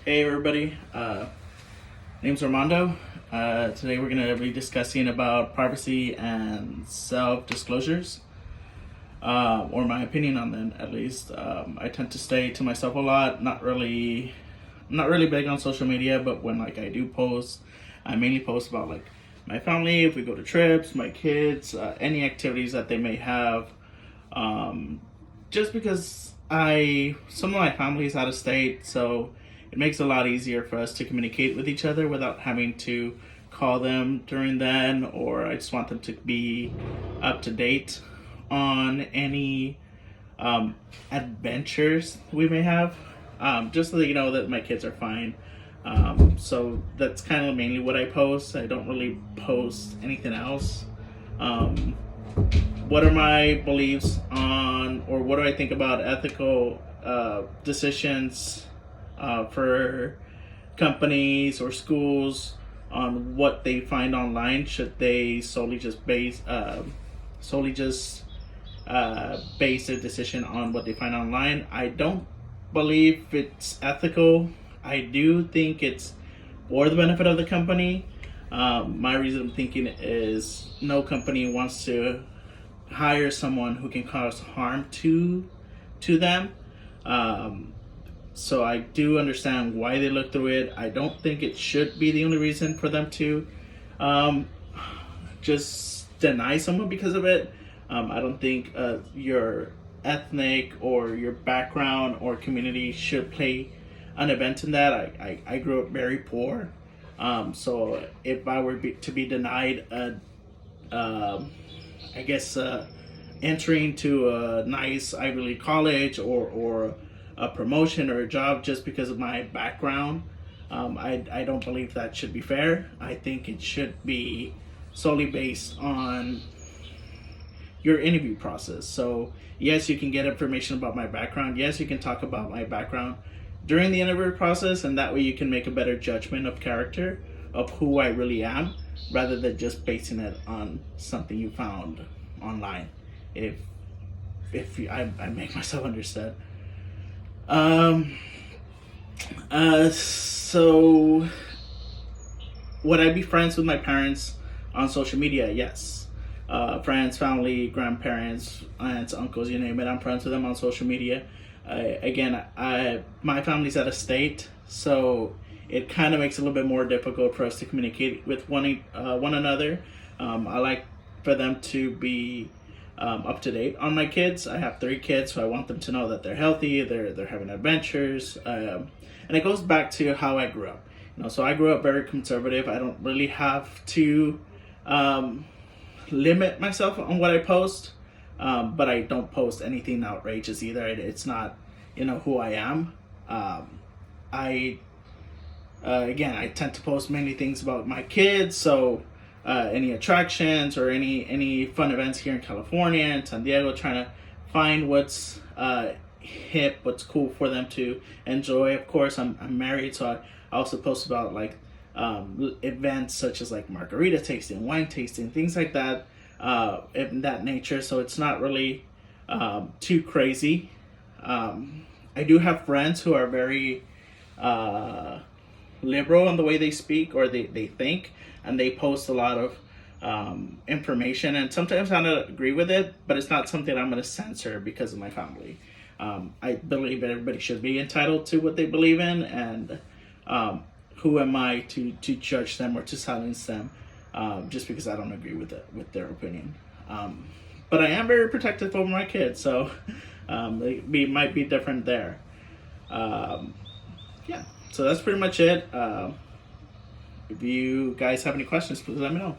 Hey everybody, name's Armando. Today we're going to be discussing about privacy and self-disclosures, or my opinion on them at least. I tend to stay to myself a lot, not really big on social media, but when like I do post, I mainly post about like my family, if we go to trips, my kids, any activities that they may have. Just because some of my family is out of state, so it makes it a lot easier for us to communicate with each other without having to call them during then, or I just want them to be up to date on any adventures we may have, just so that you know that my kids are fine. So that's kind of mainly what I post. I don't really post anything else. What are my beliefs on, or what do I think about ethical decisions for companies or schools on what they find online? Should they solely just base their decision on what they find online? I don't believe it's ethical. I do think it's for the benefit of the company. My reason of thinking is no company wants to hire someone who can cause harm to them. So I do understand why they look through it. I don't think it should be the only reason for them to just deny someone because of it. I don't think your ethnic or your background or community should play an event in that. I grew up very poor. So if I were to be denied entering to a nice Ivy League college or a promotion or a job just because of my background, I don't believe that should be fair. I think it should be solely based on your interview process. So yes, you can get information about my background. Yes, you can talk about my background during the interview process, and that way you can make a better judgment of character of who I really am, rather than just basing it on something you found online. If I make myself understood. So would I be friends with my parents on social media? Yes. Friends, family, grandparents, aunts, uncles, you name it. I'm friends with them on social media. My family's out of state, so it kind of makes it a little bit more difficult for us to communicate with one another. I like for them to be up to date on my kids. I have 3 kids, so I want them to know that they're healthy, they're having adventures, and it goes back to how I grew up. So I grew up very conservative. I don't really have to limit myself on what I post, but I don't post anything outrageous either. It's not, who I am. I tend to post many things about my kids, so any attractions or any fun events here in California and San Diego, trying to find what's hip, what's cool for them to enjoy. Of course, I'm married, so I also post about like events such as like margarita tasting, wine tasting, things like that, in that nature. So it's not really too crazy. I do have friends who are very liberal in the way they speak or they think, and they post a lot of information, and sometimes I don't agree with it, but it's not something I'm going to censor because of my family. I believe that everybody should be entitled to what they believe in, and who am I to judge them or to silence them just because I don't agree with their opinion. But I am very protective over my kids, so it might be different there. Yeah, so that's pretty much it. If you guys have any questions, please let me know.